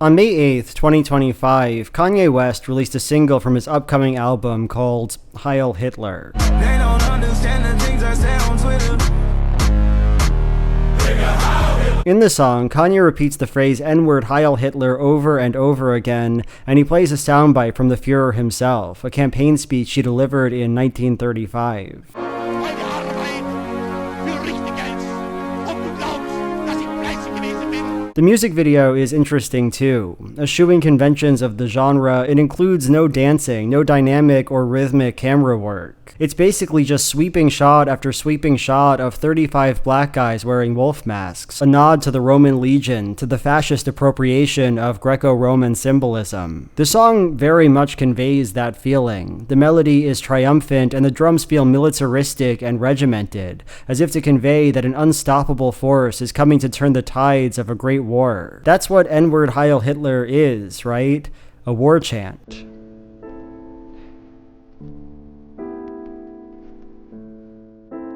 On May 8th, 2025, Kanye West released a single from his upcoming album called Heil Hitler. They don't understand the things I say on Twitter. In the song, Kanye repeats the phrase N-word Heil Hitler over and over again, and he plays a soundbite from the Führer himself, a campaign speech he delivered in 1935. The music video is interesting too. Eschewing conventions of the genre, it includes no dancing, no dynamic or rhythmic camera work. It's basically just sweeping shot after sweeping shot of 35 black guys wearing wolf masks, a nod to the Roman legion, to the fascist appropriation of Greco-Roman symbolism. The song very much conveys that feeling. The melody is triumphant and the drums feel militaristic and regimented, as if to convey that an unstoppable force is coming to turn the tides of a great war. That's what N-word Heil Hitler is, right? A war chant.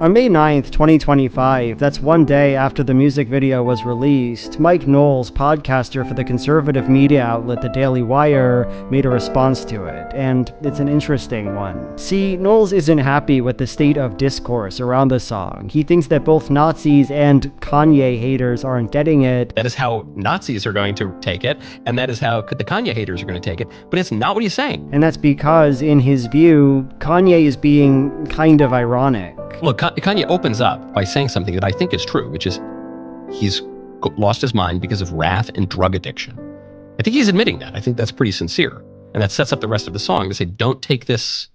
On May 9th, 2025, that's one day after the music video was released, Mike Nolles, podcaster for the conservative media outlet The Daily Wire, made a response to it, and it's an interesting one. See, Nolles isn't happy with the state of discourse around the song. He thinks that both Nazis and Kanye haters aren't getting it. That is how Nazis are going to take it, and that is how the Kanye haters are going to take it, but it's not what he's saying. And that's because, in his view, Kanye is being kind of ironic. Look, Kanye opens up by saying something that I think is true, which is he's lost his mind because of wrath and drug addiction. I think he's admitting that. I think that's pretty sincere. And that sets up the rest of the song to say, don't take this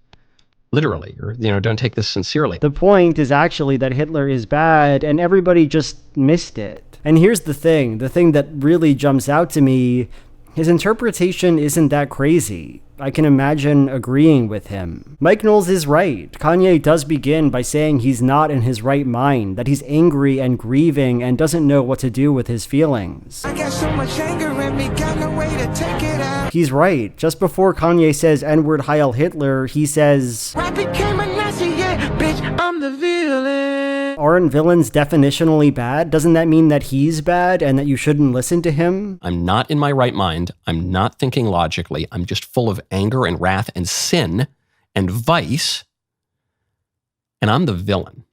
literally, or, don't take this sincerely. The point is actually that Hitler is bad, and everybody just missed it. And here's the thing that really jumps out to me, his interpretation isn't that crazy. I can imagine agreeing with him. Mike Nolles is right. Kanye does begin by saying he's not in his right mind, that he's angry and grieving and doesn't know what to do with his feelings. I got so much anger in me, got no way to take it out. He's right. Just before Kanye says N-word Heil Hitler, he says, I became a Nazi, yeah, bitch, I'm the villain. Aren't villains definitionally bad? Doesn't that mean that he's bad and that you shouldn't listen to him? I'm not in my right mind. I'm not thinking logically. I'm just full of anger and wrath and sin and vice. And I'm the villain.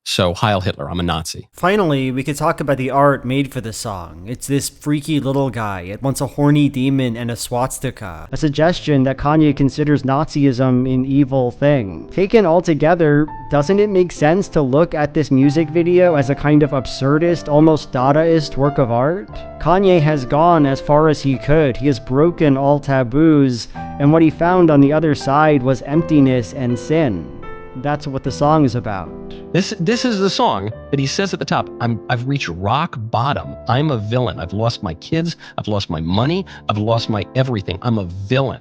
So, Heil Hitler, I'm a Nazi. Finally, we could talk about the art made for the song. It's this freaky little guy. It wants a horny demon and a swastika. A suggestion that Kanye considers Nazism an evil thing. Taken all together, doesn't it make sense to look at this music video as a kind of absurdist, almost Dadaist work of art? Kanye has gone as far as he could. He has broken all taboos, and what he found on the other side was emptiness and sin. That's what the song is about. This is the song that he says at the top, I've reached rock bottom. I'm a villain. I've lost my kids. I've lost my money. I've lost my everything. I'm a villain.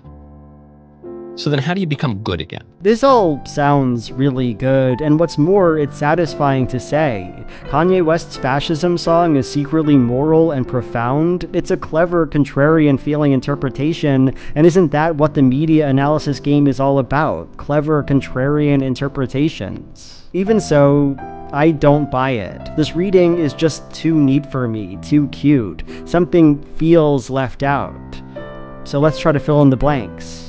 So then how do you become good again? This all sounds really good, and what's more, it's satisfying to say. Kanye West's fascism song is secretly moral and profound. It's a clever, contrarian feeling interpretation, and isn't that what the media analysis game is all about? Clever, contrarian interpretations. Even so, I don't buy it. This reading is just too neat for me, too cute. Something feels left out. So let's try to fill in the blanks.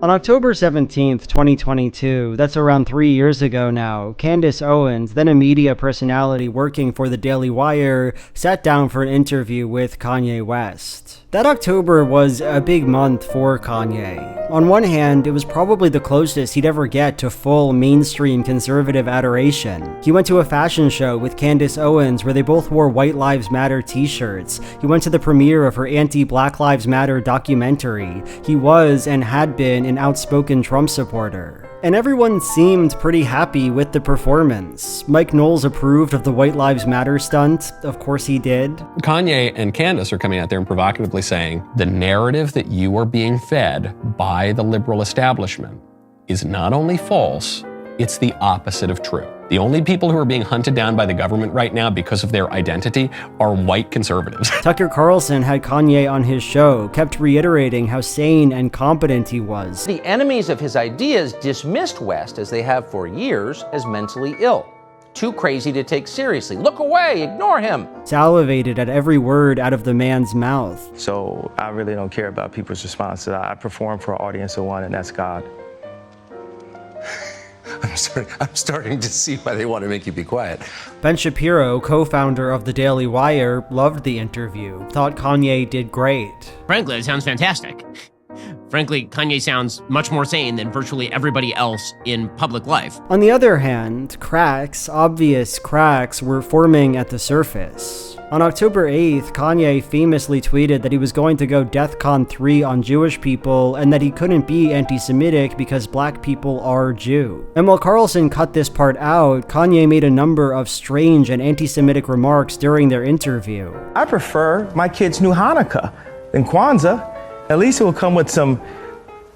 On October 17th, 2022, that's around 3 years ago now, Candace Owens, then a media personality working for The Daily Wire, sat down for an interview with Kanye West. That October was a big month for Kanye. On one hand, it was probably the closest he'd ever get to full mainstream conservative adoration. He went to a fashion show with Candace Owens where they both wore White Lives Matter t-shirts. He went to the premiere of her anti-Black Lives Matter documentary. He was and had been an outspoken Trump supporter. And everyone seemed pretty happy with the performance. Mike Nolles approved of the White Lives Matter stunt. Of course he did. Kanye and Candace are coming out there and provocatively saying, the narrative that you are being fed by the liberal establishment is not only false, it's the opposite of true. The only people who are being hunted down by the government right now because of their identity are white conservatives. Tucker Carlson had Kanye on his show, kept reiterating how sane and competent he was. The enemies of his ideas dismissed West, as they have for years, as mentally ill. too crazy to take seriously. Look away, ignore him. Salivated at every word out of the man's mouth. So I really don't care about people's response to that. I perform for an audience of one, and that's God. I'm starting to see why they want to make you be quiet. Ben Shapiro, co-founder of The Daily Wire, loved the interview, thought Kanye did great. Frankly, it sounds fantastic. Frankly, Kanye sounds much more sane than virtually everybody else in public life. On the other hand, obvious cracks, were forming at the surface. On October 8th, Kanye famously tweeted that he was going to go DEFCON 3 on Jewish people and that he couldn't be anti-Semitic because black people are Jew. And while Carlson cut this part out, Kanye made a number of strange and anti-Semitic remarks during their interview. I prefer my kids knew Hanukkah than Kwanzaa. At least it will come with some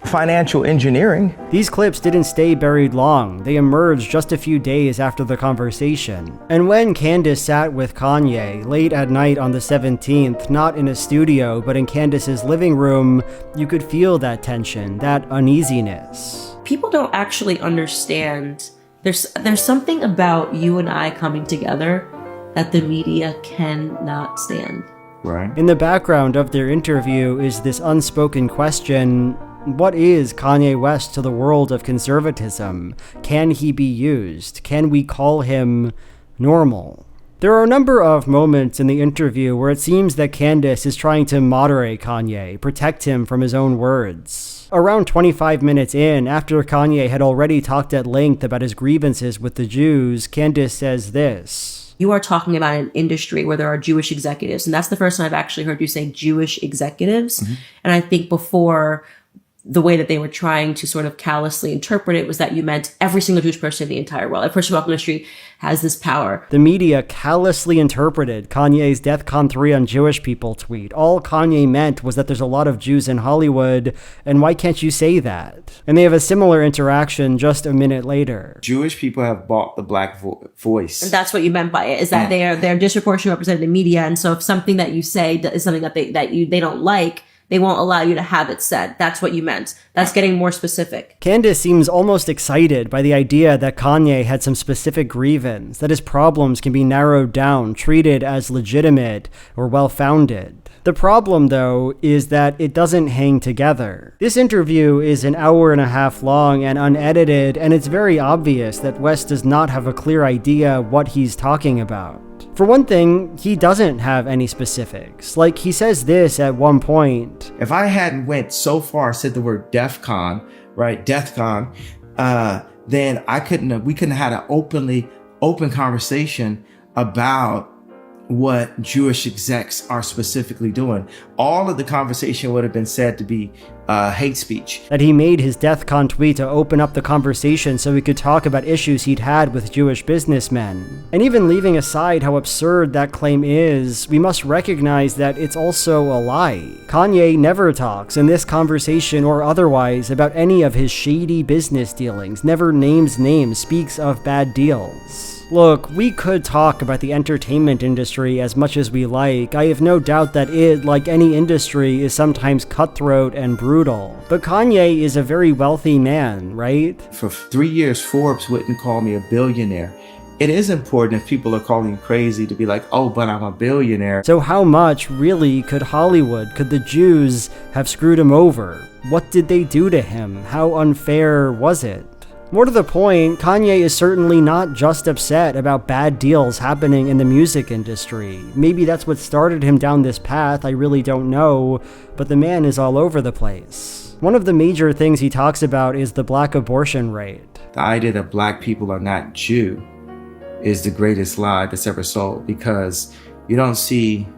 financial engineering. These clips didn't stay buried long. They emerged just a few days after the conversation. And when Candace sat with Kanye late at night on the 17th, not in a studio, but in Candace's living room, you could feel that tension, that uneasiness. People don't actually understand. There's something about you and I coming together that the media cannot stand. Right. In the background of their interview is this unspoken question: what is Kanye West to the world of conservatism? Can he be used? Can we call him normal? There are a number of moments in the interview where it seems that Candace is trying to moderate Kanye, protect him from his own words. Around 25 minutes in, after Kanye had already talked at length about his grievances with the Jews, Candace says this. You are talking about an industry where there are Jewish executives, and that's the first time I've actually heard you say Jewish executives. Mm-hmm. And I think before, the way that they were trying to sort of callously interpret it was that you meant every single Jewish person in the entire world. Every person walking the street has this power. The media callously interpreted Kanye's DEFCON 3 on Jewish people tweet. All Kanye meant was that there's a lot of Jews in Hollywood, and why can't you say that? And they have a similar interaction just a minute later. Jewish people have bought the black voice. And that's what you meant by it, is that they're disproportionately represented in media, and so if something that you say is something that they don't like, they won't allow you to have it said. That's what you meant. That's getting more specific. Candace seems almost excited by the idea that Kanye had some specific grievance, that his problems can be narrowed down, treated as legitimate or well-founded. The problem, though, is that it doesn't hang together. This interview is an hour and a half long and unedited, and it's very obvious that West does not have a clear idea what he's talking about. For one thing, he doesn't have any specifics. Like, he says this at one point. If I hadn't went so far, said the word DEFCON, right, DEFCON, then we couldn't have had an open conversation about what Jewish execs are specifically doing. All of the conversation would have been said to be hate speech. That he made his DEFCON tweet to open up the conversation so he could talk about issues he'd had with Jewish businessmen. And even leaving aside how absurd that claim is, we must recognize that it's also a lie. Kanye never talks in this conversation or otherwise about any of his shady business dealings, never names names, speaks of bad deals. Look, we could talk about the entertainment industry as much as we like. I have no doubt that it, like any industry, is sometimes cutthroat and brutal. But Kanye is a very wealthy man, right? For 3 years, Forbes wouldn't call me a billionaire. It is important if people are calling you crazy to be like, oh, but I'm a billionaire. So how much, really, could the Jews have screwed him over? What did they do to him? How unfair was it? More to the point, Kanye is certainly not just upset about bad deals happening in the music industry. Maybe that's what started him down this path, I really don't know, but the man is all over the place. One of the major things he talks about is the black abortion rate. The idea that black people are not Jew is the greatest lie that's ever sold, because you don't see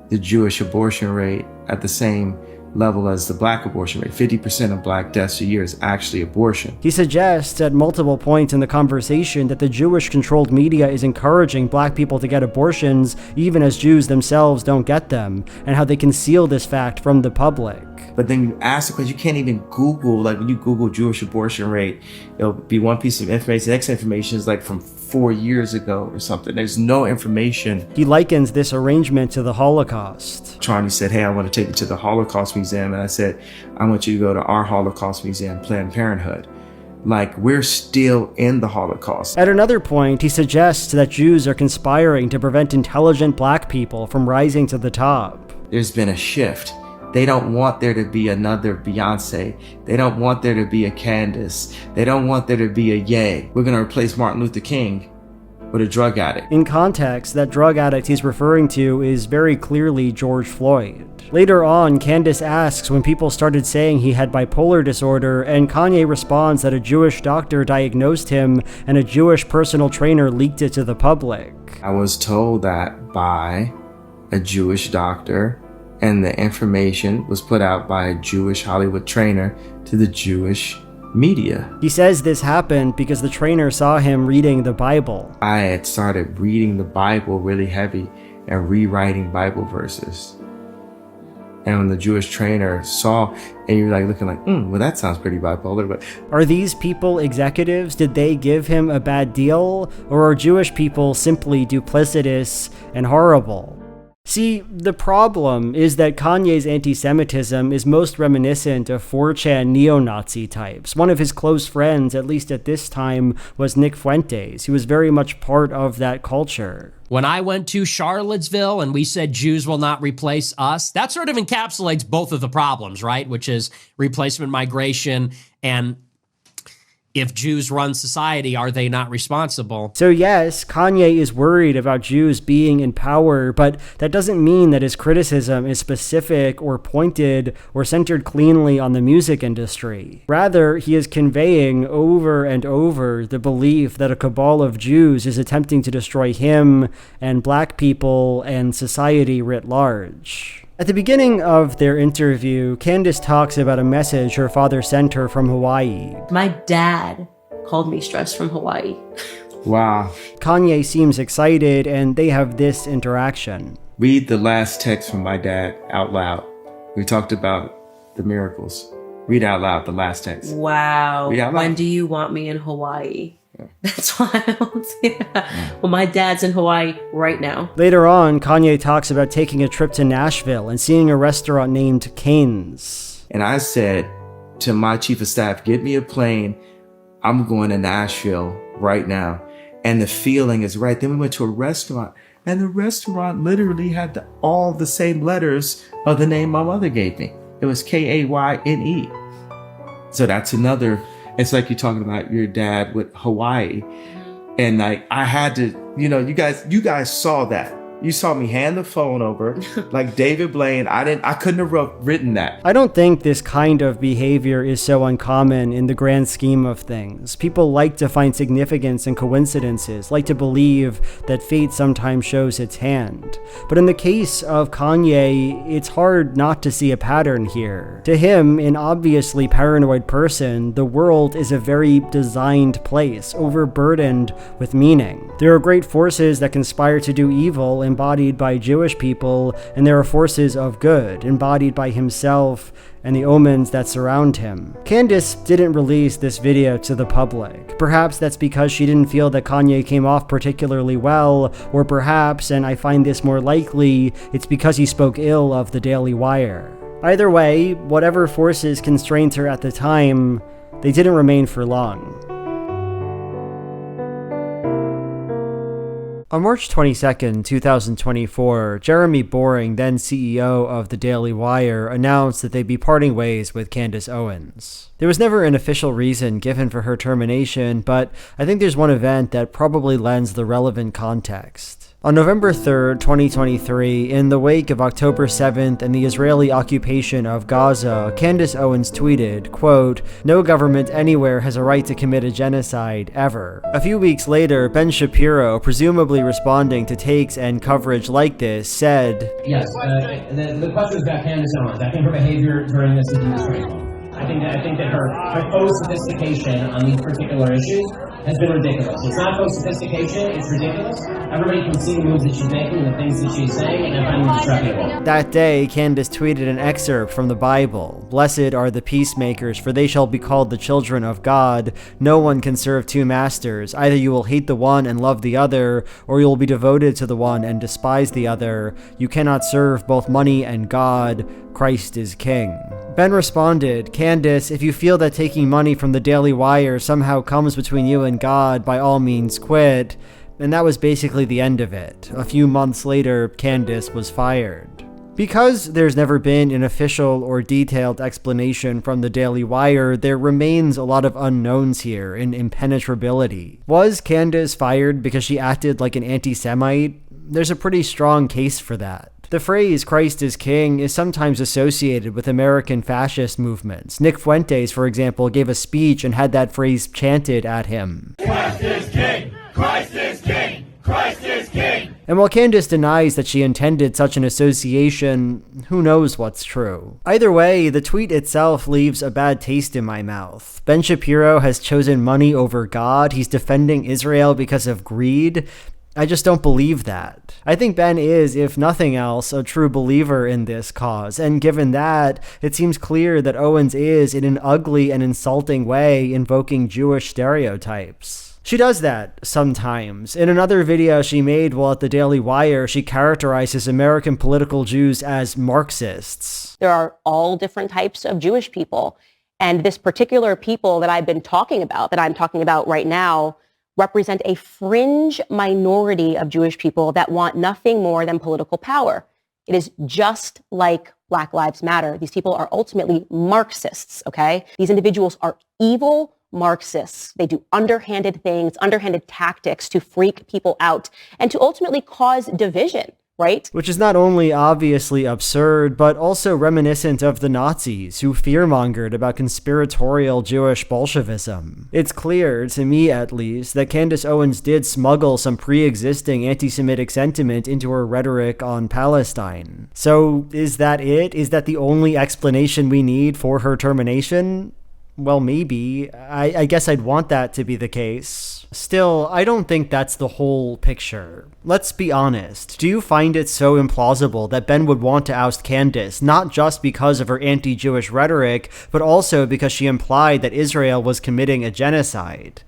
the Jewish abortion rate at the same level as the black abortion rate. 50% of black deaths a year is actually abortion. He suggests at multiple points in the conversation that the Jewish-controlled media is encouraging black people to get abortions even as Jews themselves don't get them, and how they conceal this fact from the public. But then you ask the question, you can't even Google, like when you Google Jewish abortion rate, it'll be one piece of information. The next information is like from 4 years ago or something. There's no information. He likens this arrangement to the Holocaust. Charlie said, hey, I want to take you to the Holocaust Museum. And I said, I want you to go to our Holocaust Museum, Planned Parenthood. Like, we're still in the Holocaust. At another point, he suggests that Jews are conspiring to prevent intelligent black people from rising to the top. There's been a shift. They don't want there to be another Beyonce. They don't want there to be a Candace. They don't want there to be a Ye. We're going to replace Martin Luther King with a drug addict. In context, that drug addict he's referring to is very clearly George Floyd. Later on, Candace asks when people started saying he had bipolar disorder, and Kanye responds that a Jewish doctor diagnosed him and a Jewish personal trainer leaked it to the public. I was told that by a Jewish doctor, and the information was put out by a Jewish Hollywood trainer to the Jewish media. He says this happened because the trainer saw him reading the Bible. I had started reading the Bible really heavy and rewriting Bible verses. And when the Jewish trainer saw, and you're like looking like, well, that sounds pretty bipolar, but... Are these people executives? Did they give him a bad deal? Or are Jewish people simply duplicitous and horrible? See, the problem is that Kanye's anti-Semitism is most reminiscent of 4chan neo-Nazi types. One of his close friends, at least at this time, was Nick Fuentes. He was very much part of that culture. When I went to Charlottesville and we said Jews will not replace us, that sort of encapsulates both of the problems, right? Which is replacement migration and if Jews run society, are they not responsible? So yes, Kanye is worried about Jews being in power, but that doesn't mean that his criticism is specific or pointed or centered cleanly on the music industry. Rather, he is conveying over and over the belief that a cabal of Jews is attempting to destroy him and black people and society writ large. At the beginning of their interview, Candace talks about a message her father sent her from Hawaii. My dad called me stressed from Hawaii. Wow. Kanye seems excited, and they have this interaction. Read the last text from my dad out loud. We talked about the miracles. Read out loud the last text. Wow. Read out loud. When do you want me in Hawaii? That's wild. Yeah. Well, my dad's in Hawaii right now. Later on, Kanye talks about taking a trip to Nashville and seeing a restaurant named Kanyes. And I said to my chief of staff, get me a plane. I'm going to Nashville right now. And the feeling is right. Then we went to a restaurant, and the restaurant literally had all the same letters of the name my mother gave me. It was Kayne. So that's another... It's like you're talking about your dad with Hawaii. And like, I had to, you guys saw that. You saw me hand the phone over like David Blaine. I couldn't have written that. I don't think this kind of behavior is so uncommon in the grand scheme of things. People like to find significance in coincidences, like to believe that fate sometimes shows its hand. But in the case of Kanye, it's hard not to see a pattern here. To him, an obviously paranoid person, the world is a very designed place, overburdened with meaning. There are great forces that conspire to do evil, embodied by Jewish people, and there are forces of good, embodied by himself and the omens that surround him. Candace didn't release this video to the public. Perhaps that's because she didn't feel that Kanye came off particularly well, or perhaps, and I find this more likely, it's because he spoke ill of the Daily Wire. Either way, whatever forces constrained her at the time, they didn't remain for long. On March 22, 2024, Jeremy Boring, then CEO of the Daily Wire, announced that they'd be parting ways with Candace Owens. There was never an official reason given for her termination, but I think there's one event that probably lends the relevant context. On November 3rd, 2023, in the wake of October 7th and the Israeli occupation of Gaza, Candace Owens tweeted, quote, "No government anywhere has a right to commit a genocide, ever." A few weeks later, Ben Shapiro, presumably responding to takes and coverage like this, said, Yes, the question is about Candace Owens. I think her behavior during this is disgraceful. I think that her faux sophistication on these particular issues has been ridiculous. It's not faux sophistication, it's ridiculous. Everybody can see the moves that she's making and the things that she's saying, and I find them disreputable. That day, Candace tweeted an excerpt from the Bible. "Blessed are the peacemakers, for they shall be called the children of God. No one can serve two masters. Either you will hate the one and love the other, or you will be devoted to the one and despise the other. You cannot serve both money and God. Christ is king." Ben responded, "Candace, if you feel that taking money from the Daily Wire somehow comes between you and God, by all means quit." And that was basically the end of it. A few months later, Candace was fired. Because there's never been an official or detailed explanation from the Daily Wire, there remains a lot of unknowns here and impenetrability. Was Candace fired because she acted like an anti-Semite? There's a pretty strong case for that. The phrase "Christ is King" is sometimes associated with American fascist movements. Nick Fuentes, for example, gave a speech and had that phrase chanted at him. Christ is King! Christ is King! Christ is King! And while Candace denies that she intended such an association, who knows what's true. Either way, the tweet itself leaves a bad taste in my mouth. Ben Shapiro has chosen money over God. He's defending Israel because of greed. I just don't believe that. I think Ben is, if nothing else, a true believer in this cause, and given that, it seems clear that Owens is, in an ugly and insulting way, invoking Jewish stereotypes. She does that sometimes. In another video she made while at the Daily Wire, she characterizes American political Jews as Marxists. There are all different types of Jewish people, and this particular people that I'm talking about right now, represent a fringe minority of Jewish people that want nothing more than political power. It is just like Black Lives Matter. These people are ultimately Marxists, okay? These individuals are evil Marxists. They do underhanded things, underhanded tactics to freak people out and to ultimately cause division. Right? Which is not only obviously absurd, but also reminiscent of the Nazis, who fearmongered about conspiratorial Jewish Bolshevism. It's clear, to me at least, that Candace Owens did smuggle some pre-existing anti-Semitic sentiment into her rhetoric on Palestine. So, is that it? Is that the only explanation we need for her termination? Well, maybe. I guess I'd want that to be the case. Still, I don't think that's the whole picture. Let's be honest. Do you find it so implausible that Ben would want to oust Candace, not just because of her anti-Jewish rhetoric, but also because she implied that Israel was committing a genocide?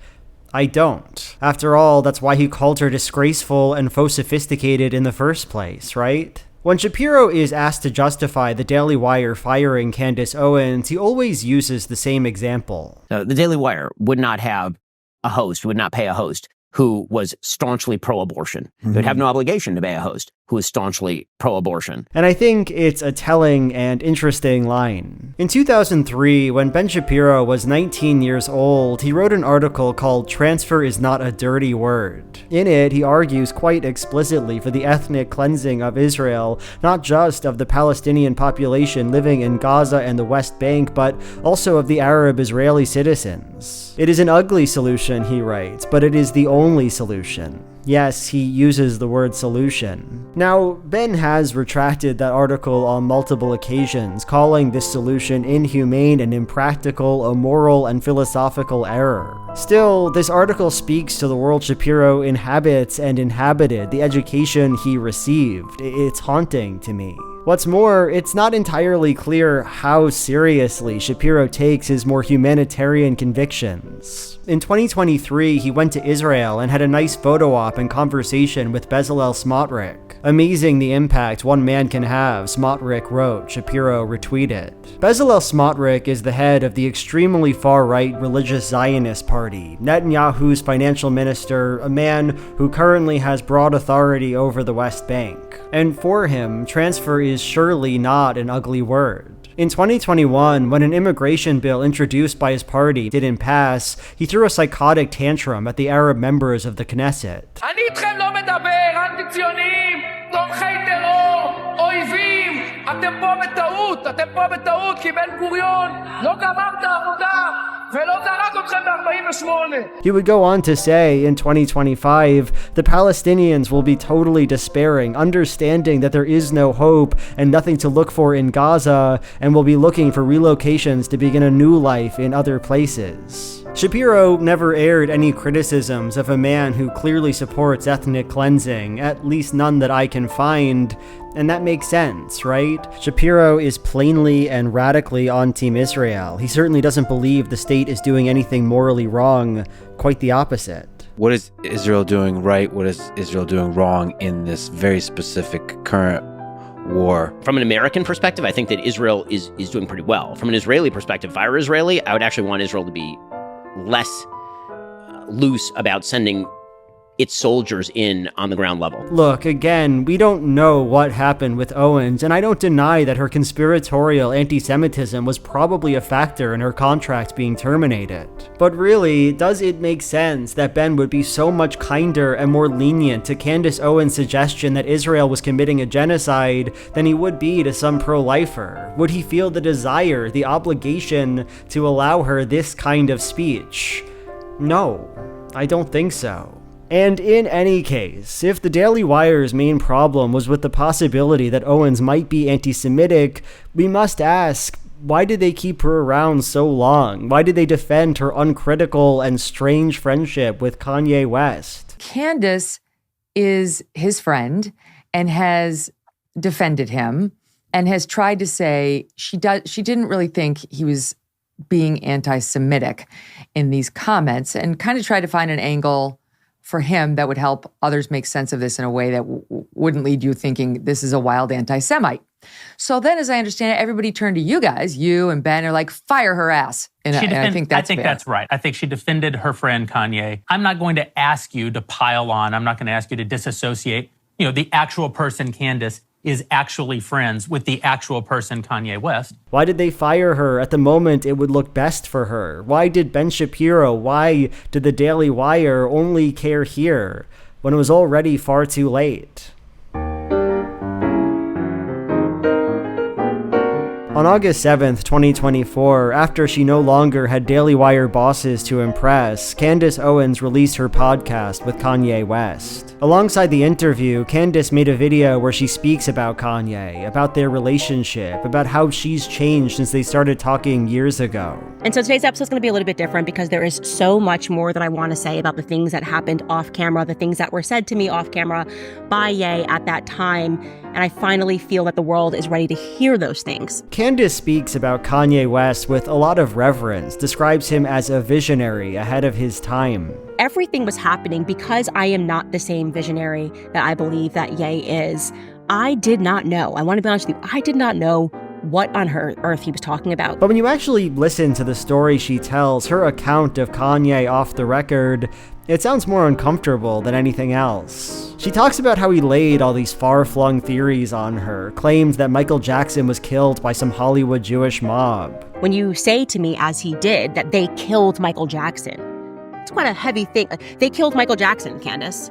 I don't. After all, that's why he called her disgraceful and faux sophisticated in the first place, right? When Shapiro is asked to justify the Daily Wire firing Candace Owens, he always uses the same example. So the Daily Wire would not have a host, would not pay a host who was staunchly pro-abortion. They would have no obligation to pay a host who is staunchly pro-abortion. And I think it's a telling and interesting line. In 2003, when Ben Shapiro was 19 years old, he wrote an article called "Transfer is Not a Dirty Word." In it, he argues quite explicitly for the ethnic cleansing of Israel, not just of the Palestinian population living in Gaza and the West Bank, but also of the Arab Israeli citizens. It is an ugly solution, he writes, but it is the only solution. Yes, he uses the word solution. Now, Ben has retracted that article on multiple occasions, calling this solution inhumane and impractical, a moral and philosophical error. Still, this article speaks to the world Shapiro inhabits and inhabited, the education he received. It's haunting to me. What's more, it's not entirely clear how seriously Shapiro takes his more humanitarian convictions. In 2023, he went to Israel and had a nice photo op and conversation with Bezalel Smotrich. Amazing the impact one man can have, Smotrich wrote, Shapiro retweeted. Bezalel Smotrich is the head of the extremely far-right religious Zionist party, Netanyahu's financial minister, a man who currently has broad authority over the West Bank. And for him, transfer is surely not an ugly word. In 2021, when an immigration bill introduced by his party didn't pass, he threw a psychotic tantrum at the Arab members of the Knesset. אני איתכם לא מדבר, אנטי-ציונים, תומכי טרור, אויבים, אתם פה בטעות, כי בן גוריון לא גמר את העבודה. He would go on to say, in 2025, the Palestinians will be totally despairing, understanding that there is no hope and nothing to look for in Gaza, and will be looking for relocations to begin a new life in other places. Shapiro never aired any criticisms of a man who clearly supports ethnic cleansing, at least none that I can find, and that makes sense, right? Shapiro is plainly and radically on Team Israel. He certainly doesn't believe the state is doing anything morally wrong, quite the opposite. What is Israel doing right? What is Israel doing wrong in this very specific current war. From an American perspective, I think that Israel is doing pretty well. From an Israeli perspective, if I were Israeli, I would actually want Israel to be less loose about sending its soldiers in on the ground level. Look, again, we don't know what happened with Owens, and I don't deny that her conspiratorial anti-Semitism was probably a factor in her contract being terminated. But really, does it make sense that Ben would be so much kinder and more lenient to Candace Owens' suggestion that Israel was committing a genocide than he would be to some pro-lifer? Would he feel the desire, the obligation to allow her this kind of speech? No, I don't think so. And in any case, if the Daily Wire's main problem was with the possibility that Owens might be anti-Semitic, we must ask, why did they keep her around so long? Why did they defend her uncritical and strange friendship with Kanye West? Candace is his friend and has defended him and has tried to say she didn't really think he was being anti-Semitic in these comments, and kind of tried to find an angle for him that would help others make sense of this in a way that wouldn't lead you thinking this is a wild anti-Semite. So then, as I understand it, everybody turned to you guys, you and Ben, are like, fire her ass. And I think that's fair. That's right. I think she defended her friend Kanye. I'm not going to ask you to pile on. I'm not going to ask you to disassociate. You know, the actual person, Candace, is actually friends with the actual person, Kanye West. Why did they fire her at the moment it would look best for her? Why did Ben Shapiro, why did the Daily Wire only care here when it was already far too late? On August 7th, 2024, after she no longer had Daily Wire bosses to impress, Candace Owens released her podcast with Kanye West. Alongside the interview, Candace made a video where she speaks about Kanye, about their relationship, about how she's changed since they started talking years ago. And so today's episode is going to be a little bit different because there is so much more that I want to say about the things that happened off camera, the things that were said to me off camera by Ye at that time. And I finally feel that the world is ready to hear those things. Candace speaks about Kanye West with a lot of reverence, describes him as a visionary ahead of his time. Everything was happening because I am not the same visionary that I believe that Ye is. I did not know. I want to be honest with you. I did not know what on earth he was talking about. But when you actually listen to the story she tells, her account of Kanye off the record, it sounds more uncomfortable than anything else. She talks about how he laid all these far-flung theories on her, claimed that Michael Jackson was killed by some Hollywood Jewish mob. When you say to me, as he did, that they killed Michael Jackson, it's quite a heavy thing. They killed Michael Jackson, Candace.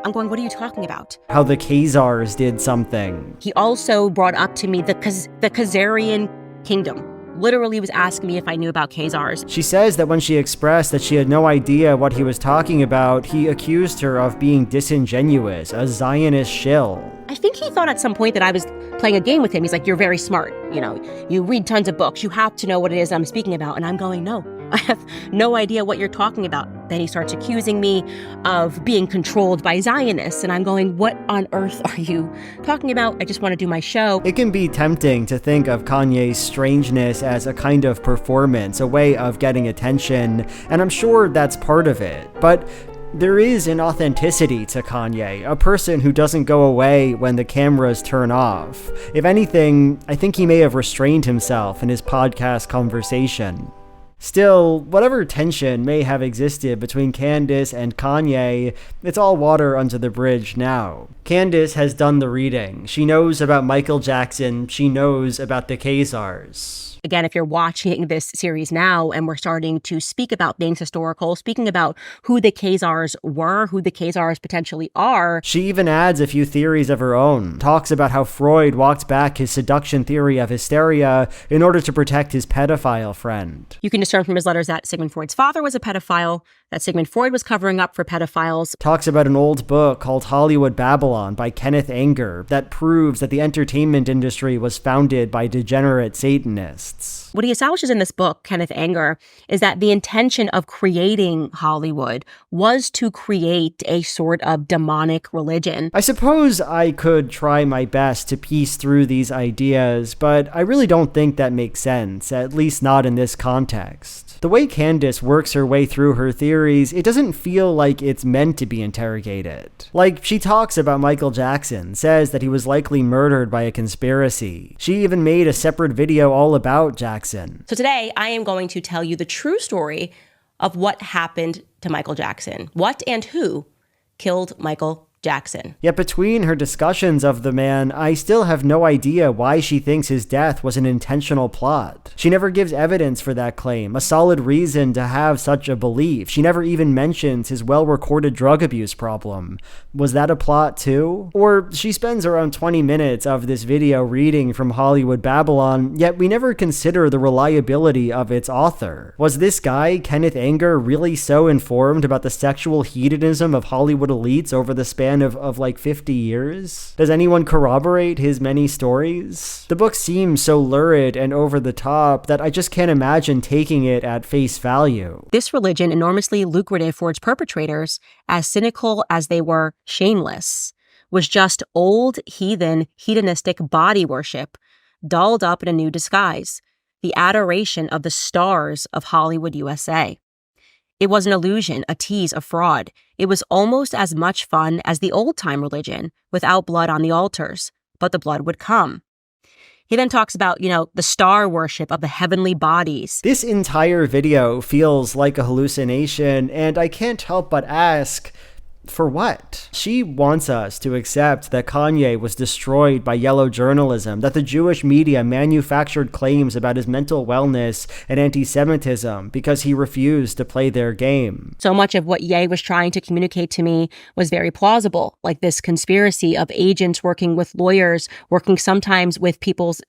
I'm going, what are you talking about? How the Khazars did something. He also brought up to me the Khazarian kingdom. Literally was asking me if I knew about Khazars. She says that when she expressed that she had no idea what he was talking about, he accused her of being disingenuous, a Zionist shill. I think he thought at some point that I was playing a game with him. He's like, you're very smart. You know, you read tons of books. You have to know what it is I'm speaking about. And I'm going, no, I have no idea what you're talking about. Then he starts accusing me of being controlled by Zionists. And I'm going, what on earth are you talking about? I just want to do my show. It can be tempting to think of Kanye's strangeness as a kind of performance, a way of getting attention. And I'm sure that's part of it. But there is an authenticity to Kanye, a person who doesn't go away when the cameras turn off. If anything, I think he may have restrained himself in his podcast conversation. Still, whatever tension may have existed between Candace and Kanye, it's all water under the bridge now. Candace has done the reading. She knows about Michael Jackson. She knows about the Khazars. Again, if you're watching this series now and we're starting to speak about things historical, speaking about who the Khazars were, who the Khazars potentially are. She even adds a few theories of her own, talks about how Freud walked back his seduction theory of hysteria in order to protect his pedophile friend. You can discern from his letters that Sigmund Freud's father was a pedophile, that Sigmund Freud was covering up for pedophiles. Talks about an old book called Hollywood Babylon by Kenneth Anger that proves that the entertainment industry was founded by degenerate Satanists. What he establishes in this book, Kenneth Anger, is that the intention of creating Hollywood was to create a sort of demonic religion. I suppose I could try my best to piece through these ideas, but I really don't think that makes sense, at least not in this context. The way Candace works her way through her theories, it doesn't feel like it's meant to be interrogated. Like, she talks about Michael Jackson, says that he was likely murdered by a conspiracy. She even made a separate video all about Jackson. So today, I am going to tell you the true story of what happened to Michael Jackson. What and who killed Michael Jackson. Yet between her discussions of the man, I still have no idea why she thinks his death was an intentional plot. She never gives evidence for that claim, a solid reason to have such a belief. She never even mentions his well-recorded drug abuse problem. Was that a plot too? Or she spends around 20 minutes of this video reading from Hollywood Babylon, yet we never consider the reliability of its author. Was this guy, Kenneth Anger, really so informed about the sexual hedonism of Hollywood elites over the span of like 50 years? Does anyone corroborate his many stories? The book seems so lurid and over the top that I just can't imagine taking it at face value. This religion, enormously lucrative for its perpetrators, as cynical as they were shameless, was just old, heathen, hedonistic body worship, dolled up in a new disguise, the adoration of the stars of Hollywood, USA. It was an illusion, a tease, a fraud. It was almost as much fun as the old-time religion, without blood on the altars, but the blood would come. He then talks about, the star worship of the heavenly bodies. This entire video feels like a hallucination, and I can't help but ask, for what? She wants us to accept that Kanye was destroyed by yellow journalism, that the Jewish media manufactured claims about his mental wellness and anti-Semitism because he refused to play their game. So much of what Ye was trying to communicate to me was very plausible, like this conspiracy of agents working with lawyers, working sometimes with people's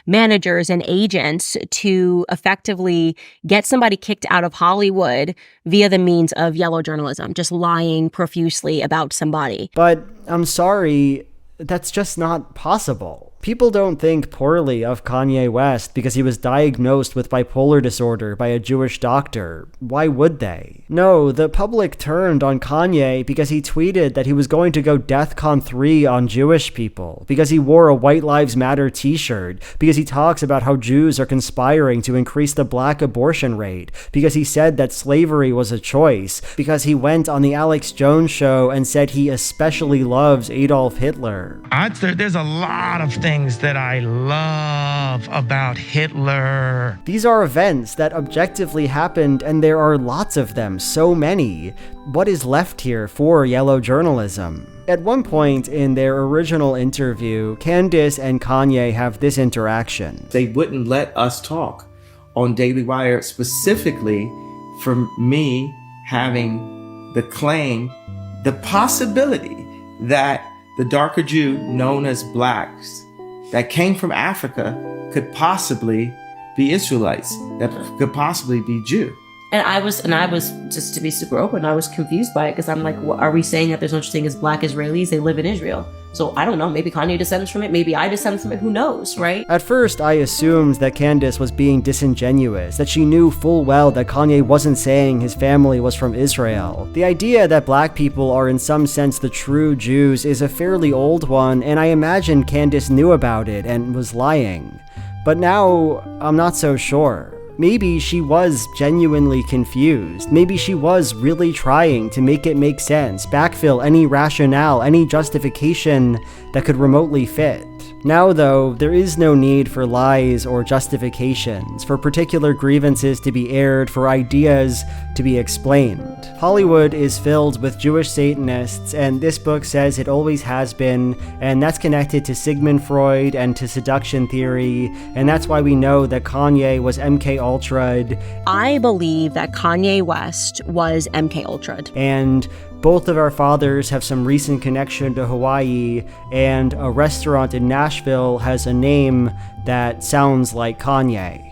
managers and agents to effectively get somebody kicked out of Hollywood via the means of yellow journalism, just lying profusely about somebody. But I'm sorry, that's just not possible. People don't think poorly of Kanye West because he was diagnosed with bipolar disorder by a Jewish doctor. Why would they? No, the public turned on Kanye because he tweeted that he was going to go DEFCON 3 on Jewish people, because he wore a White Lives Matter t-shirt, because he talks about how Jews are conspiring to increase the black abortion rate, because he said that slavery was a choice, because he went on the Alex Jones show and said he especially loves Adolf Hitler. There's a lot of things that I love about Hitler. These are events that objectively happened, and there are lots of them, so many. What is left here for yellow journalism? At one point in their original interview, Candace and Kanye have this interaction. They wouldn't let us talk on Daily Wire, specifically for me having the claim, the possibility that the darker Jew known as blacks that came from Africa could possibly be Israelites, that could possibly be Jew. And I was, just to be super open, I was confused by it because I'm like, are we saying that there's no such thing as black Israelis? They live in Israel. So I don't know, maybe Kanye descends from it, maybe I descend from it, who knows, right? At first, I assumed that Candace was being disingenuous, that she knew full well that Kanye wasn't saying his family was from Israel. The idea that black people are in some sense the true Jews is a fairly old one, and I imagine Candace knew about it and was lying. But now, I'm not so sure. Maybe she was genuinely confused. Maybe she was really trying to make it make sense, backfill any rationale, any justification that could remotely fit. Now, though, there is no need for lies or justifications, for particular grievances to be aired, for ideas to be explained. Hollywood is filled with Jewish Satanists, and this book says it always has been, and that's connected to Sigmund Freud and to seduction theory, and that's why we know that Kanye was MK Ultra'd. I believe that Kanye West was MK Ultra'd. And both of our fathers have some recent connection to Hawaii, and a restaurant in Nashville has a name that sounds like Kanye.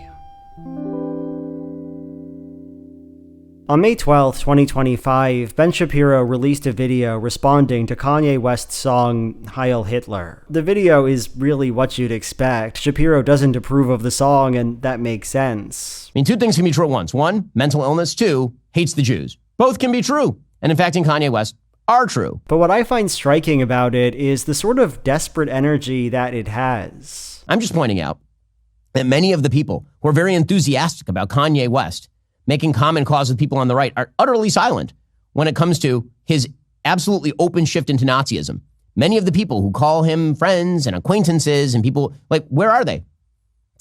On May 12, 2025, Ben Shapiro released a video responding to Kanye West's song Heil Hitler. The video is really what you'd expect. Shapiro doesn't approve of the song, and that makes sense. I mean, two things can be true at once. One, mental illness. Two, hates the Jews. Both can be true. And in fact, in Kanye West, are true. But what I find striking about it is the sort of desperate energy that it has. I'm just pointing out that many of the people who are very enthusiastic about Kanye West making common cause with people on the right are utterly silent when it comes to his absolutely open shift into Nazism. Many of the people who call him friends and acquaintances and people, like, where are they? Do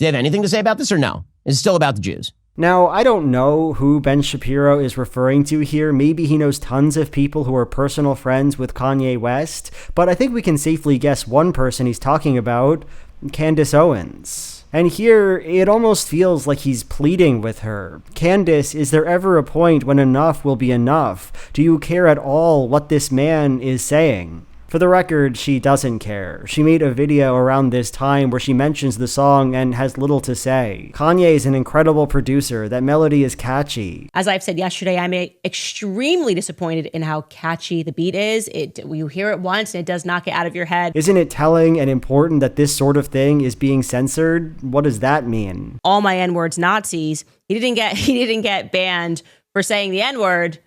they have anything to say about this or no? It's still about the Jews. Now, I don't know who Ben Shapiro is referring to here. Maybe he knows tons of people who are personal friends with Kanye West, but I think we can safely guess one person he's talking about, Candace Owens. And here, it almost feels like he's pleading with her. Candace, is there ever a point when enough will be enough? Do you care at all what this man is saying? For the record, she doesn't care. She made a video around this time where she mentions the song and has little to say. Kanye is an incredible producer. That melody is catchy. As I've said yesterday, I'm extremely disappointed in how catchy the beat is. You hear it once and it does not get out of your head. Isn't it telling and important that this sort of thing is being censored? What does that mean? All my N-words Nazis. He didn't get banned for saying the N-word.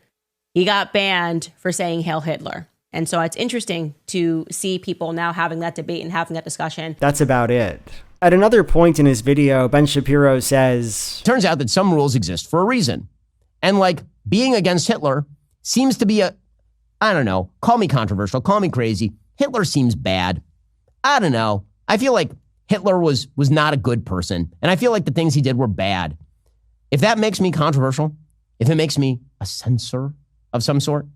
He got banned for saying Hail Hitler. And so it's interesting to see people now having that debate and having that discussion. That's about it. At another point in his video, Ben Shapiro says, turns out that some rules exist for a reason. And like being against Hitler seems to be I don't know, call me controversial, call me crazy. Hitler seems bad. I don't know. I feel like Hitler was not a good person. And I feel like the things he did were bad. If that makes me controversial, if it makes me a censor of some sort,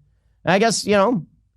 I guess,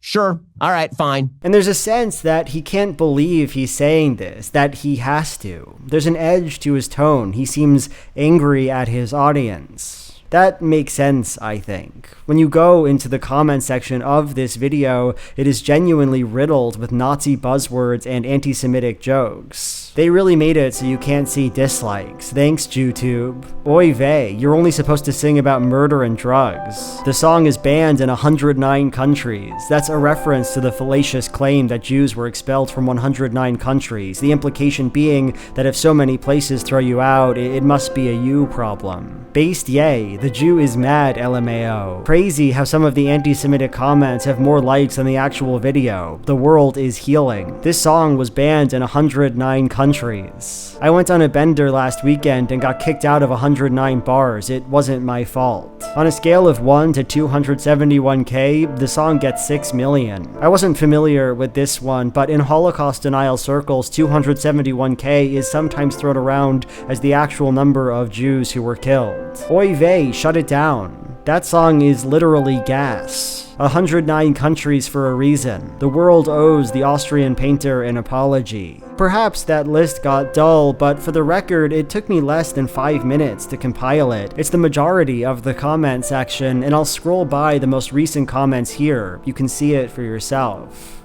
sure. All right, fine. And there's a sense that he can't believe he's saying this, that he has to. There's an edge to his tone. He seems angry at his audience. That makes sense, I think. When you go into the comment section of this video, it is genuinely riddled with Nazi buzzwords and anti-Semitic jokes. They really made it so you can't see dislikes. Thanks, YouTube. Oy vey, you're only supposed to sing about murder and drugs. The song is banned in 109 countries. That's a reference to the fallacious claim that Jews were expelled from 109 countries, the implication being that if so many places throw you out, it must be a you problem. Based yay, the Jew is mad, LMAO. Crazy how some of the anti-Semitic comments have more likes than the actual video. The world is healing. This song was banned in 109 countries. I went on a bender last weekend and got kicked out of 109 bars. It wasn't my fault. On a scale of 1 to 271K, the song gets 6 million. I wasn't familiar with this one, but in Holocaust denial circles, 271K is sometimes thrown around as the actual number of Jews who were killed. Oy vey, shut it down. That song is literally gas. 109 countries for a reason. The world owes the Austrian painter an apology. Perhaps that list got dull, but for the record, it took me less than 5 minutes to compile it. It's the majority of the comment section, and I'll scroll by the most recent comments here. You can see it for yourself.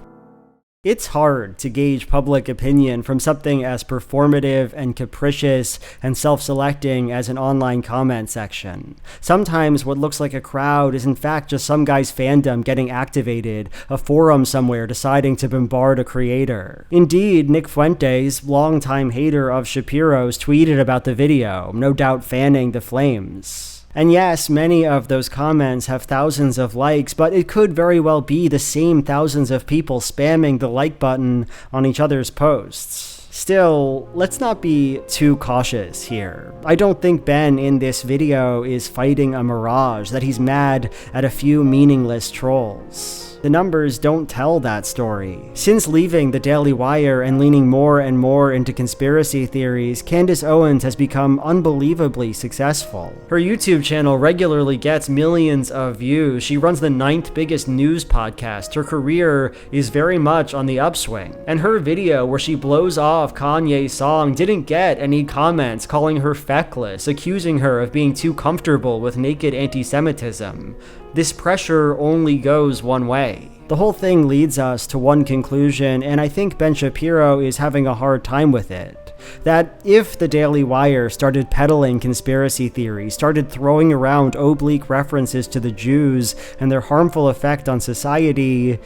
It's hard to gauge public opinion from something as performative and capricious and self-selecting as an online comment section. Sometimes what looks like a crowd is in fact just some guy's fandom getting activated, a forum somewhere deciding to bombard a creator. Indeed, Nick Fuentes, longtime hater of Shapiro's, tweeted about the video, no doubt fanning the flames. And yes, many of those comments have thousands of likes, but it could very well be the same thousands of people spamming the like button on each other's posts. Still, let's not be too cautious here. I don't think Ben in this video is fighting a mirage, that he's mad at a few meaningless trolls. The numbers don't tell that story. Since leaving the Daily Wire and leaning more and more into conspiracy theories, Candace Owens has become unbelievably successful. Her YouTube channel regularly gets millions of views. She runs the 9th biggest news podcast. Her career is very much on the upswing. And her video where she blows off Kanye's song didn't get any comments calling her feckless, accusing her of being too comfortable with naked anti-Semitism. This pressure only goes one way. The whole thing leads us to one conclusion, and I think Ben Shapiro is having a hard time with it. That if the Daily Wire started peddling conspiracy theories, started throwing around oblique references to the Jews and their harmful effect on society,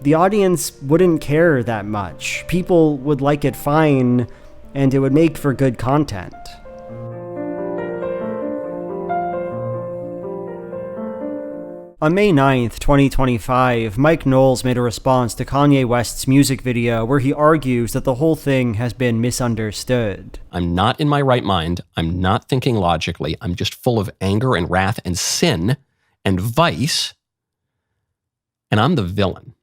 the audience wouldn't care that much. People would like it fine, and it would make for good content. On May 9th, 2025, Mike Nolles made a response to Kanye West's music video where he argues that the whole thing has been misunderstood. I'm not in my right mind. I'm not thinking logically. I'm just full of anger and wrath and sin and vice. And I'm the villain.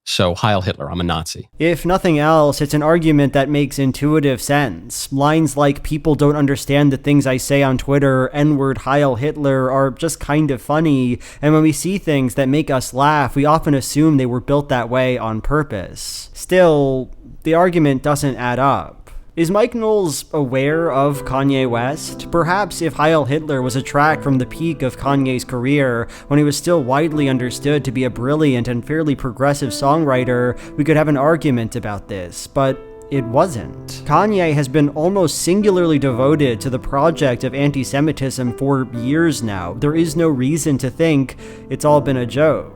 So, Heil Hitler, I'm a Nazi. If nothing else, it's an argument that makes intuitive sense. Lines like, people don't understand the things I say on Twitter, N-word Heil Hitler, are just kind of funny, and when we see things that make us laugh, we often assume they were built that way on purpose. Still, the argument doesn't add up. Is Mike Knowles aware of Kanye West? Perhaps if Heil Hitler was a track from the peak of Kanye's career, when he was still widely understood to be a brilliant and fairly progressive songwriter, we could have an argument about this, but it wasn't. Kanye has been almost singularly devoted to the project of anti-Semitism for years now. There is no reason to think it's all been a joke.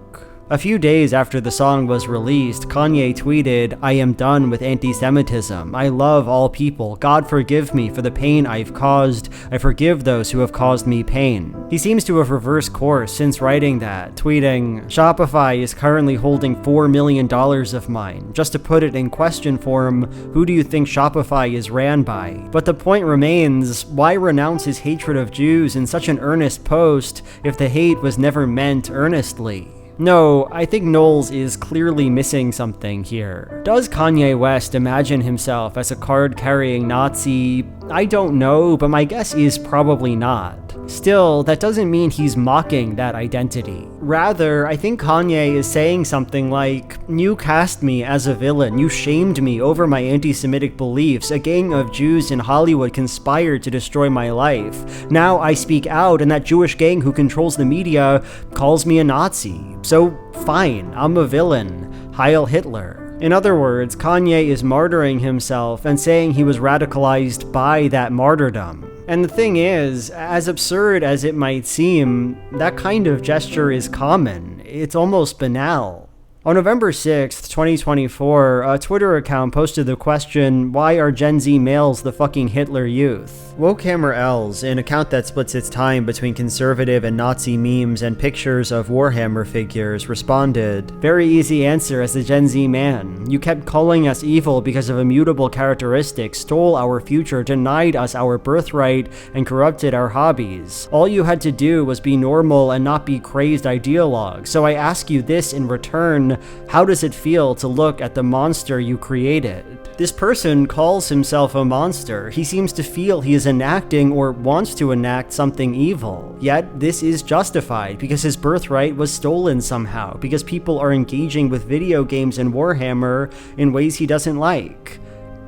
A few days after the song was released, Kanye tweeted, "I am done with anti-Semitism. I love all people. God forgive me for the pain I've caused. I forgive those who have caused me pain." He seems to have reversed course since writing that, tweeting, "Shopify is currently holding $4 million of mine. Just to put it in question form, who do you think Shopify is ran by?" But the point remains, why renounce his hatred of Jews in such an earnest post if the hate was never meant earnestly? No, I think Knowles is clearly missing something here. Does Kanye West imagine himself as a card-carrying Nazi? I don't know, but my guess is probably not. Still, that doesn't mean he's mocking that identity. Rather, I think Kanye is saying something like, "You cast me as a villain, you shamed me over my anti-Semitic beliefs, a gang of Jews in Hollywood conspired to destroy my life. Now I speak out and that Jewish gang who controls the media calls me a Nazi. So fine, I'm a villain. Heil Hitler." In other words, Kanye is martyring himself and saying he was radicalized by that martyrdom. And the thing is, as absurd as it might seem, that kind of gesture is common. It's almost banal. On November 6th, 2024, a Twitter account posted the question, "Why are Gen Z males the fucking Hitler youth?" Wokehammer Els, an account that splits its time between conservative and Nazi memes and pictures of Warhammer figures, responded, "Very easy answer as a Gen Z man. You kept calling us evil because of immutable characteristics, stole our future, denied us our birthright, and corrupted our hobbies. All you had to do was be normal and not be crazed ideologues. So I ask you this in return, how does it feel to look at the monster you created?" This person calls himself a monster. He seems to feel he is enacting or wants to enact something evil. Yet this is justified because his birthright was stolen somehow, because people are engaging with video games and Warhammer in ways he doesn't like.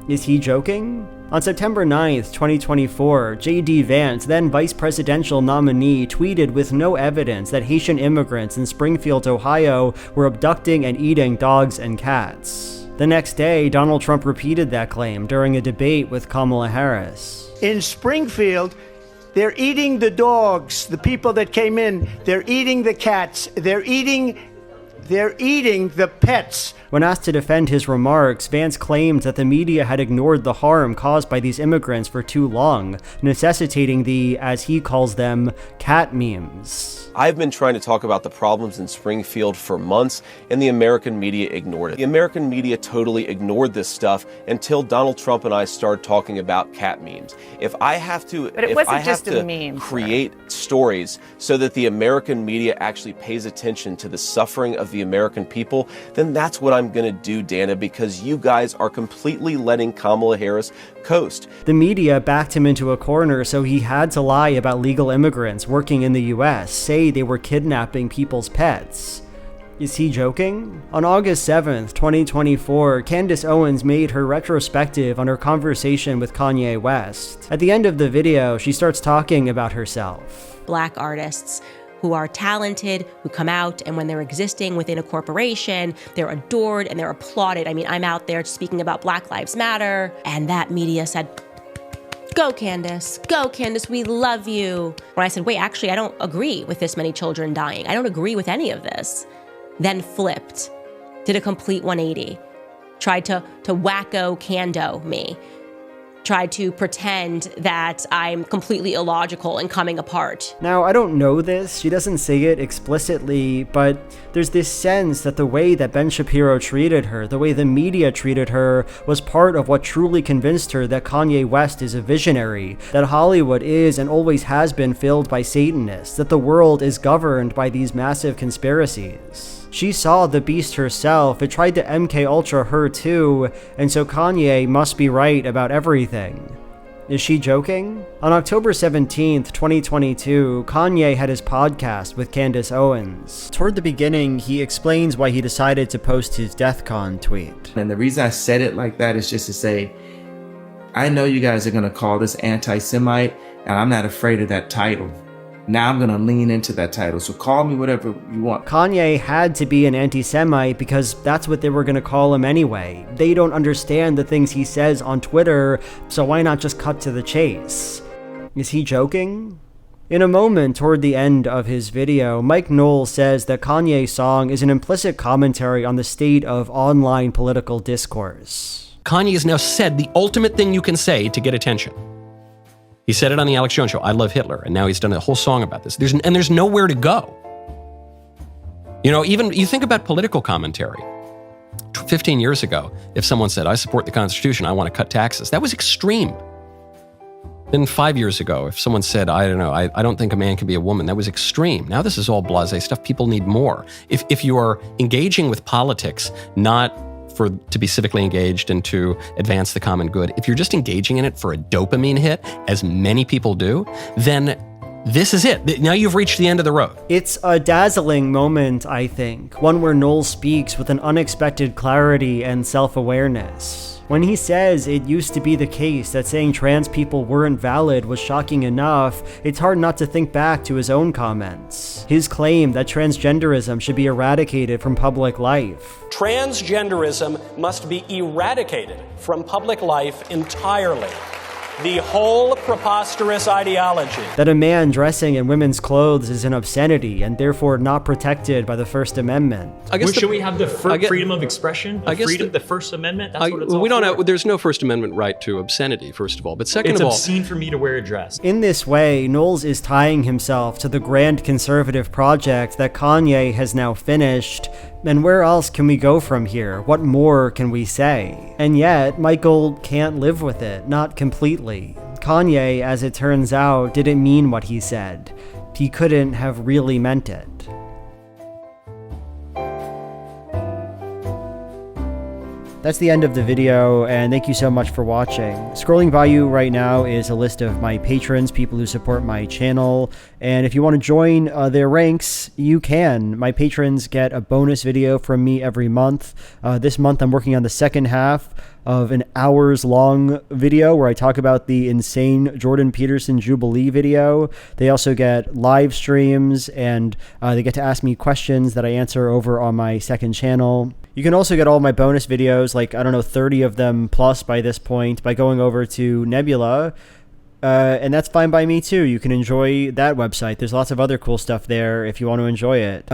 Is he joking? On September 9th, 2024, J.D. Vance, then vice presidential nominee, tweeted with no evidence that Haitian immigrants in Springfield, Ohio were abducting and eating dogs and cats. The next day, Donald Trump repeated that claim during a debate with Kamala Harris. In Springfield, they're eating the dogs, the people that came in, they're eating the cats, they're eating the pets. When asked to defend his remarks, Vance claimed that the media had ignored the harm caused by these immigrants for too long, necessitating the, as he calls them, cat memes. I've been trying to talk about the problems in Springfield for months, and the American media ignored it. The American media totally ignored this stuff until Donald Trump and I started talking about cat memes. If I have to, but it wasn't just a meme, create stories so that the American media actually pays attention to the suffering of the American people, then that's what I'm going to do, Dana, because you guys are completely letting Kamala Harris coast. The media backed him into a corner, so he had to lie about legal immigrants working in the US, say they were kidnapping people's pets. Is he joking? On August 7th, 2024, Candace Owens made her retrospective on her conversation with Kanye West. At the end of the video, she starts talking about herself. Black artists who are talented, who come out, and when they're existing within a corporation, they're adored and they're applauded. I mean, I'm out there speaking about Black Lives Matter, and that media said, go Candace, we love you. When I said, wait, actually, I don't agree with this many children dying. I don't agree with any of this. Then flipped, did a complete 180, tried to wacko Cando me, tried to pretend that I'm completely illogical and coming apart. Now, I don't know this, she doesn't say it explicitly, but there's this sense that the way that Ben Shapiro treated her, the way the media treated her, was part of what truly convinced her that Kanye West is a visionary, that Hollywood is and always has been filled by Satanists, that the world is governed by these massive conspiracies. She saw the beast herself, it tried to MK Ultra her too, and so Kanye must be right about everything. Is she joking? On October 17th, 2022, Kanye had his podcast with Candace Owens. Toward the beginning, he explains why he decided to post his DeathCon tweet. And the reason I said it like that is just to say, I know you guys are going to call this anti-Semite, and I'm not afraid of that title. Now I'm going to lean into that title, so call me whatever you want. Kanye had to be an anti-Semite because that's what they were going to call him anyway. They don't understand the things he says on Twitter, so why not just cut to the chase? Is he joking? In a moment toward the end of his video, Mike Nolles says that Kanye's song is an implicit commentary on the state of online political discourse. Kanye has now said the ultimate thing you can say to get attention. He said it on the Alex Jones show, I love Hitler, and now he's done a whole song about this. There's nowhere to go. You know, even you think about political commentary. 15 years ago, if someone said, I support the Constitution, I want to cut taxes, that was extreme. Then 5 years ago, if someone said, I don't know, I don't think a man can be a woman, that was extreme. Now this is all blasé stuff. People need more. If you are engaging with politics, not to be civically engaged and to advance the common good, if you're just engaging in it for a dopamine hit, as many people do, then this is it. Now you've reached the end of the road. It's a dazzling moment, I think. One where Nolles speaks with an unexpected clarity and self-awareness. When he says it used to be the case that saying trans people weren't valid was shocking enough, it's hard not to think back to his own comments. His claim that transgenderism should be eradicated from public life. Transgenderism must be eradicated from public life entirely. The whole preposterous ideology that a man dressing in women's clothes is an obscenity and therefore not protected by the First Amendment. Should we have the freedom of expression? The First Amendment? That's what it's all for. There's no First Amendment right to obscenity, first of all. But second of all, it's obscene for me to wear a dress. In this way, Nolles is tying himself to the grand conservative project that Kanye has now finished. And where else can we go from here? What more can we say? And yet, Michael can't live with it, not completely. Kanye, as it turns out, didn't mean what he said. He couldn't have really meant it. That's the end of the video, and thank you so much for watching. Scrolling by you right now is a list of my patrons, people who support my channel, and if you want to join their ranks, you can. My patrons get a bonus video from me every month. This month I'm working on the second half of an hours-long video where I talk about the insane Jordan Peterson Jubilee video. They also get live streams, and they get to ask me questions that I answer over on my second channel. You can also get all my bonus videos, like, 30 of them plus by this point, by going over to Nebula, and that's fine by me too. You can enjoy that website. There's lots of other cool stuff there if you want to enjoy it.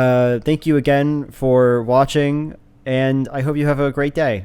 Thank you again for watching, and I hope you have a great day.